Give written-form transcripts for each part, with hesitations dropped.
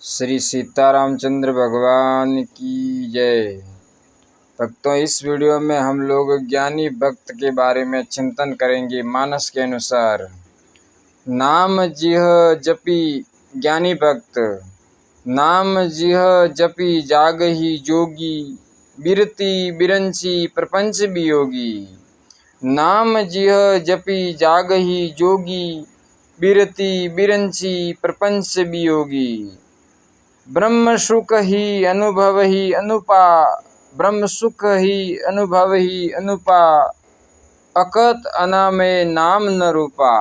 श्री सीतारामचंद्र भगवान की जय। भक्तों, इस वीडियो में हम लोग ज्ञानी भक्त के बारे में चिंतन करेंगे। मानस के अनुसार नाम जिह जपी ज्ञानी भक्त, नाम जिह जपी जागही जोगी, बिरती बिरंची प्रपंच वियोगी। नाम जिह जपी जागही जोगी, बिरती बिरंची प्रपंच वियोगी। ब्रह्म सुख ही अनुभव ही अनुपा, ब्रह्म सुख ही अनुभव ही अनुपा। अकत अनामय नाम न रूपा,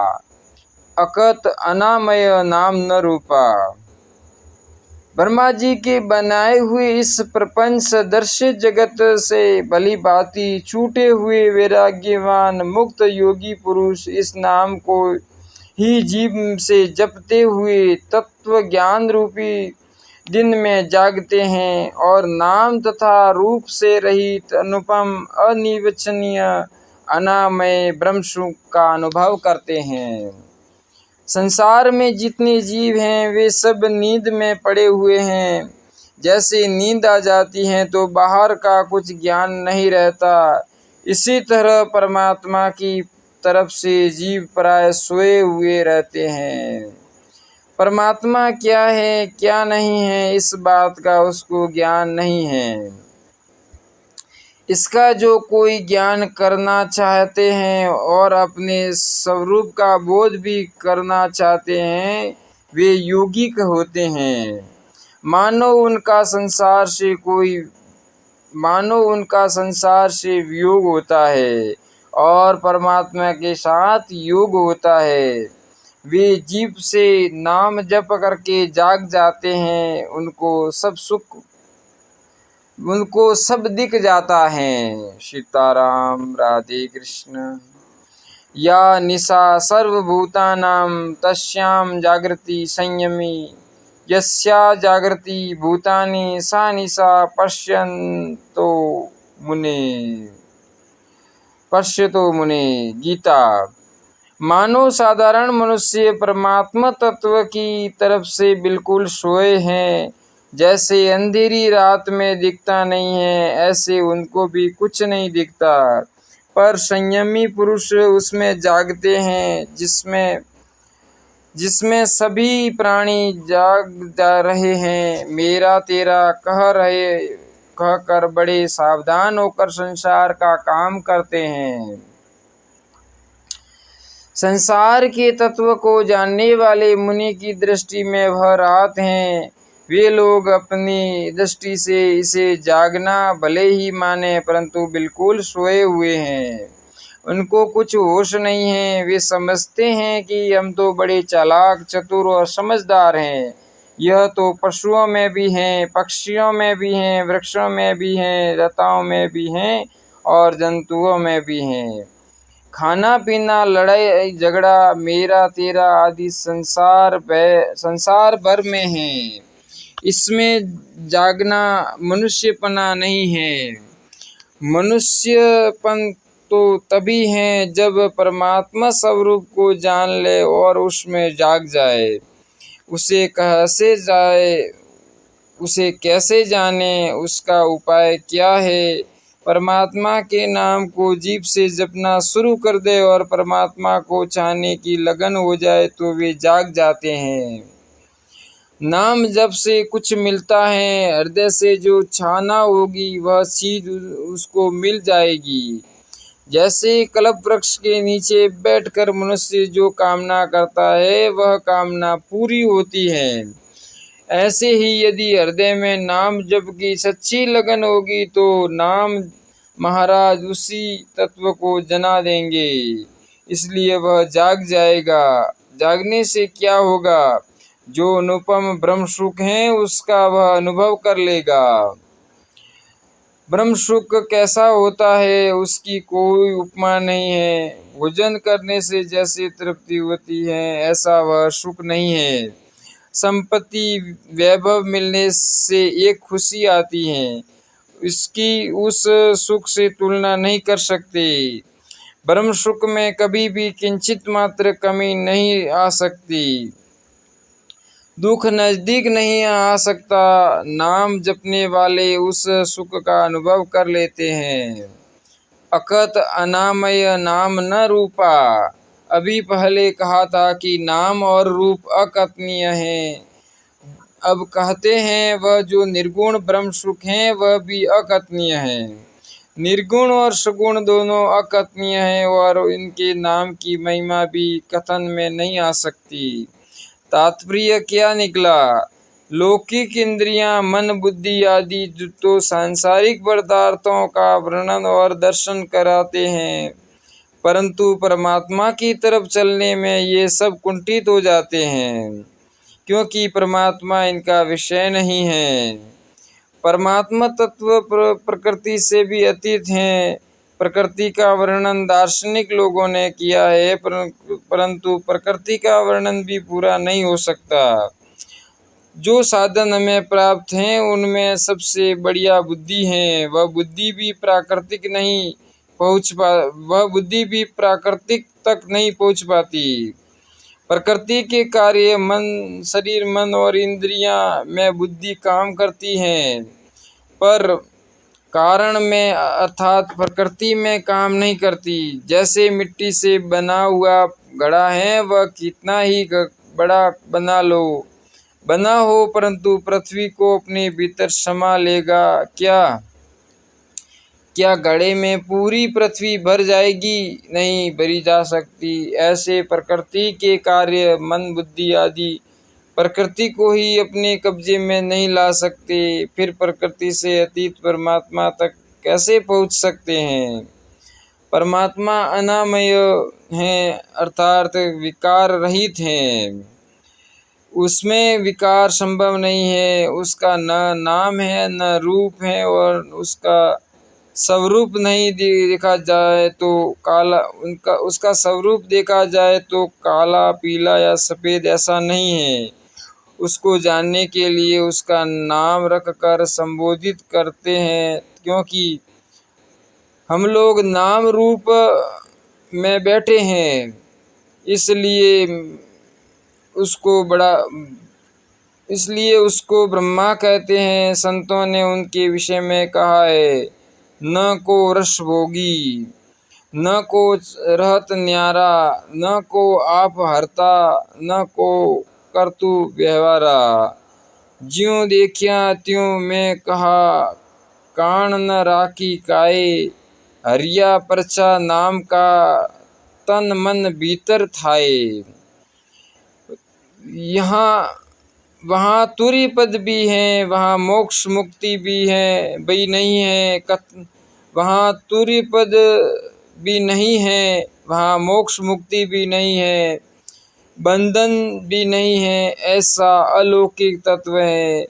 अकत अनामय नाम न रूपा। ब्रह्मा जी के बनाए हुए इस प्रपंच सदृश्य जगत से भली भांति छूटे हुए वैराग्यवान मुक्त योगी पुरुष इस नाम को ही जीव से जपते हुए तत्व ज्ञान रूपी दिन में जागते हैं और नाम तथा रूप से रहित अनुपम अनिर्वचनीय अनामय ब्रह्म सुख का अनुभव करते हैं। संसार में जितने जीव हैं वे सब नींद में पड़े हुए हैं। जैसे नींद आ जाती है तो बाहर का कुछ ज्ञान नहीं रहता, इसी तरह परमात्मा की तरफ से जीव प्राय सोए हुए रहते हैं। परमात्मा क्या है क्या नहीं है इस बात का उसको ज्ञान नहीं है। इसका जो कोई ज्ञान करना चाहते हैं और अपने स्वरूप का बोध भी करना चाहते हैं वे योगिक होते हैं। मानो उनका संसार से वियोग होता है और परमात्मा के साथ योग होता है। वे जीव से नाम जप करके जाग जाते हैं, उनको सब दिख जाता है। सीताराम, राधे कृष्ण। या निशा सर्वभूतानां तस्यां जागृति संयमी, यस्या जागृति भूतानि सा निशा पश्यतो मुने। गीता। मानो साधारण मनुष्य परमात्मा तत्व की तरफ से बिल्कुल सोए हैं, जैसे अंधेरी रात में दिखता नहीं है ऐसे उनको भी कुछ नहीं दिखता, पर संयमी पुरुष उसमें जागते हैं जिसमें सभी प्राणी जाग जा रहे हैं। मेरा तेरा कह कर बड़े सावधान होकर संसार का काम करते हैं। संसार के तत्व को जानने वाले मुनि की दृष्टि में वह रात है। वे लोग अपनी दृष्टि से इसे जागना भले ही माने, परंतु बिल्कुल सोए हुए हैं। उनको कुछ होश नहीं है। वे समझते हैं कि हम तो बड़े चालाक, चतुर और समझदार हैं। यह तो पशुओं में भी हैं, पक्षियों में भी हैं, वृक्षों में भी हैं, लताओं में भी हैं और जंतुओं में भी हैं। खाना पीना, लड़ाई झगड़ा, मेरा तेरा आदि संसार भर में है। इसमें जागना मनुष्यपना नहीं है। मनुष्यपन तो तभी है जब परमात्मा स्वरूप को जान ले और उसमें जाग जाए। उसे कैसे जाने, उसका उपाय क्या है? परमात्मा के नाम को जीभ से जपना शुरू कर दे और परमात्मा को चाहने की लगन हो जाए तो वे जाग जाते हैं। नाम जप से कुछ मिलता है, हृदय से जो चाहना होगी वह चीज उसको मिल जाएगी। जैसे कल्प वृक्ष के नीचे बैठकर मनुष्य जो कामना करता है वह कामना पूरी होती है, ऐसे ही यदि हृदय में नाम जप की सच्ची लगन होगी तो नाम महाराज उसी तत्व को जना देंगे, इसलिए वह जाग जाएगा। जागने से क्या होगा? जो अनुपम ब्रह्म सुख है उसका वह अनुभव कर लेगा। ब्रह्म सुख कैसा होता है उसकी कोई उपमा नहीं है। भोजन करने से जैसे तृप्ति होती है ऐसा वह सुख नहीं है। संपत्ति वैभव मिलने से एक खुशी आती है, इसकी उस सुख से तुलना नहीं कर सकते। ब्रह्म सुख में कभी भी किंचित मात्र कमी नहीं आ सकती। दुख नजदीक नहीं आ सकता। नाम जपने वाले उस सुख का अनुभव कर लेते हैं। अकत अनामय नाम न रूपा। अभी पहले कहा था कि नाम और रूप अकथनीय हैं। अब कहते हैं वह जो निर्गुण ब्रह्म सुख है वह भी अकथनीय है। निर्गुण और सगुण दोनों अकथनीय हैं और इनके नाम की महिमा भी कथन में नहीं आ सकती। तात्पर्य क्या निकला? लौकिक इंद्रियां, मन, बुद्धि आदि तो सांसारिक पदार्थों का वर्णन और दर्शन कराते हैं, परंतु परमात्मा की तरफ चलने में ये सब कुंठित हो जाते हैं, क्योंकि परमात्मा इनका विषय नहीं है। परमात्मा तत्व प्रकृति से भी अतीत हैं। प्रकृति का वर्णन दार्शनिक लोगों ने किया है, परंतु प्रकृति का वर्णन भी पूरा नहीं हो सकता। जो साधन हमें प्राप्त हैं उनमें सबसे बढ़िया बुद्धि है। वह बुद्धि भी प्राकृतिक तक नहीं पहुँच पाती। प्रकृति के कार्य मन, शरीर, मन और इंद्रियां में बुद्धि काम करती हैं, पर कारण में अर्थात प्रकृति में काम नहीं करती। जैसे मिट्टी से बना हुआ घड़ा है, वह कितना ही बड़ा बना हो, परंतु पृथ्वी को अपने भीतर समा लेगा क्या घड़े में पूरी पृथ्वी भर जाएगी? नहीं भरी जा सकती। ऐसे प्रकृति के कार्य मन, बुद्धि आदि प्रकृति को ही अपने कब्जे में नहीं ला सकते, फिर प्रकृति से अतीत परमात्मा तक कैसे पहुंच सकते हैं? परमात्मा अनामय है, अर्थात विकार रहित है। उसमें विकार संभव नहीं है। उसका न नाम है न रूप है, और उसका स्वरूप नहीं देखा जाए तो काला, उसका स्वरूप देखा जाए तो काला, पीला या सफ़ेद ऐसा नहीं है। उसको जानने के लिए उसका नाम रख कर संबोधित करते हैं, क्योंकि हम लोग नाम रूप में बैठे हैं, इसलिए उसको ब्रह्मा कहते हैं। संतों ने उनके विषय में कहा है, न को रस भोगी, न को रहत न्यारा, न को आप हरता, न को करतु व्यवहारा। ज्यों देखिया त्यों मैं कहा, कान न राखी काए, हरिया परचा नाम का तन मन भीतर थाए। वहाँ तुरी पद भी है, वहाँ मोक्ष मुक्ति भी है भी नहीं है। वहाँ तुरी पद भी नहीं है, वहाँ मोक्ष मुक्ति भी नहीं है, बंधन भी नहीं है। ऐसा अलौकिक तत्व है।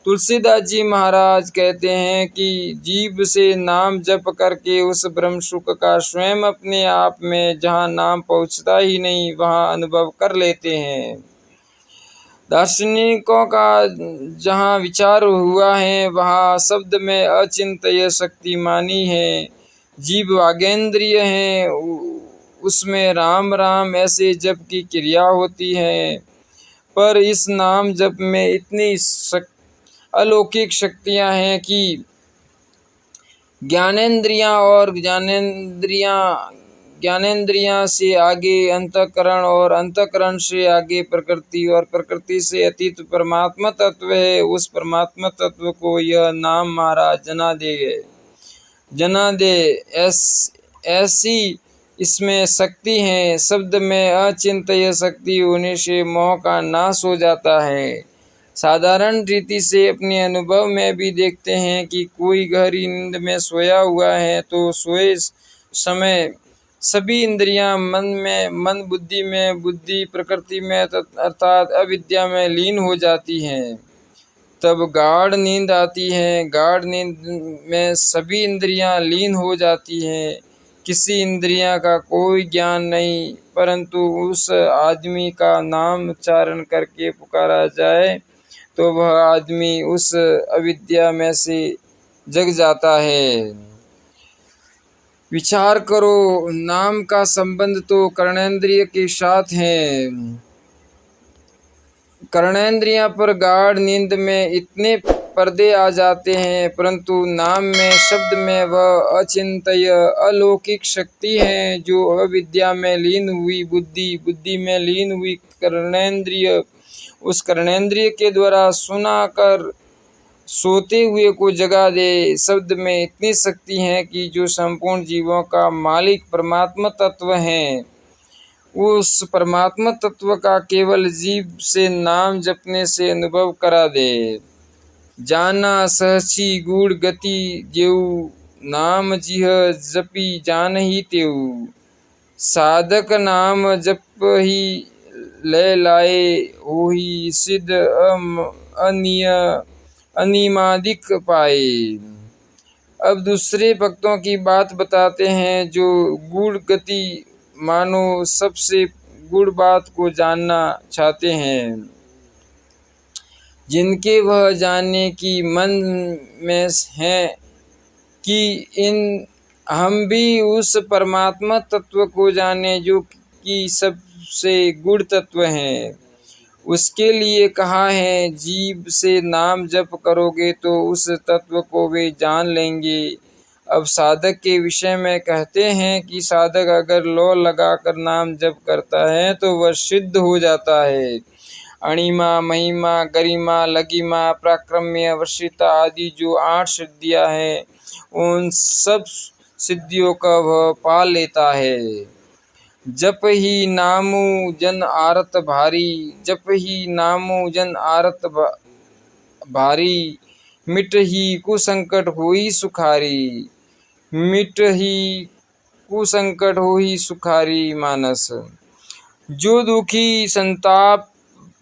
तुलसीदास जी महाराज कहते हैं कि जीव से नाम जप करके उस ब्रह्म सुख का स्वयं अपने आप में जहाँ नाम पहुँचता ही नहीं, वहाँ अनुभव कर लेते हैं। दार्शनिकों का जहाँ विचार हुआ है, वहाँ शब्द में अचिंत्य शक्ति मानी है। जीव वागेंद्रिय है, उसमें राम राम ऐसे जप की क्रिया होती है, पर इस नाम जप में इतनी अलौकिक शक्तियाँ हैं कि ज्ञानेंद्रियां से आगे अंतःकरण, और अंतःकरण से आगे प्रकृति, और प्रकृति से अतीत परमात्मा तत्व है। उस परमात्मा तत्व को यह नाम महाराज जना दे ऐसी इसमें शक्ति है। शब्द में अचिंत्य शक्ति होने से मोह का नाश हो जाता है। साधारण रीति से अपने अनुभव में भी देखते हैं कि कोई गहरी नींद में सोया हुआ है तो सोए समय सभी इंद्रियां मन बुद्धि में, बुद्धि प्रकृति में अर्थात अविद्या में लीन हो जाती हैं। तब गाढ़ नींद आती है। गाढ़ नींद में सभी इंद्रियां लीन हो जाती हैं। किसी इंद्रियां का कोई ज्ञान नहीं, परंतु उस आदमी का नाम उच्चारण करके पुकारा जाए तो वह आदमी उस अविद्या में से जग जाता है। विचार करो, नाम का संबंध तो कर्णेंद्रिय के साथ है। कर्णेंद्रियां पर गाढ़ नींद में इतने पर्दे आ जाते हैं, परंतु नाम में, शब्द में वह अचिंत्य अलौकिक शक्ति है जो अविद्या में लीन हुई बुद्धि, बुद्धि में लीन हुई कर्णेंद्रिय, उस कर्णेंद्रिय के द्वारा सुना कर सोते हुए को जगा दे। शब्द में इतनी शक्ति है कि जो संपूर्ण जीवों का मालिक परमात्मा तत्व है, उस परमात्मा तत्व का केवल जीव से नाम जपने से अनुभव करा दे। जाना सहसी गूढ़ गति जेऊ, नाम जिह जपी जान ही तेऊ। साधक नाम जप ही ले लाए, होही सिद्ध अनिमादिक पाए। अब दूसरे भक्तों की बात बताते हैं जो गूढ़ गति मानो सबसे गूढ़ बात को जानना चाहते हैं, जिनके वह जानने की मन में है कि हम भी उस परमात्मा तत्व को जाने जो कि सबसे गूढ़ तत्व है। उसके लिए कहा है, जीव से नाम जप करोगे तो उस तत्व को वे जान लेंगे। अब साधक के विषय में कहते हैं कि साधक अगर लौ लगाकर नाम जप करता है तो वह सिद्ध हो जाता है। अणिमा, महिमा, गरिमा, लगिमा, प्राक्रम्य, वशीता आदि जो 8 सिद्धियां हैं, उन सब सिद्धियों का वह पा लेता है। जप ही नामु जन आरत भारी, जप ही नामु जन आरत भारी, मिट ही कुसंकट होई सुखारी, मिट ही कुसंकट होई सुखारी मानस। जो दुखी संताप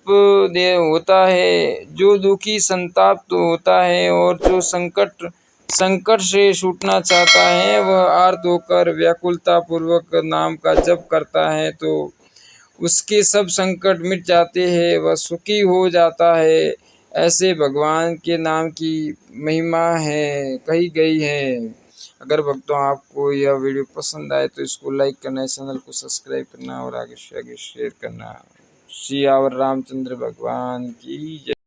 दे होता है, जो दुखी संताप तो होता है और जो संकट से छूटना चाहता है, वह आर्त होकर व्याकुलता पूर्वक नाम का जप करता है तो उसके सब संकट मिट जाते हैं, वह सुखी हो जाता है। ऐसे भगवान के नाम की महिमा है कही गई है। अगर भक्तों आपको यह वीडियो पसंद आए तो इसको लाइक करना, चैनल को सब्सक्राइब करना और आगे से आगे शेयर करना। श्री रामचंद्र भगवान की जय।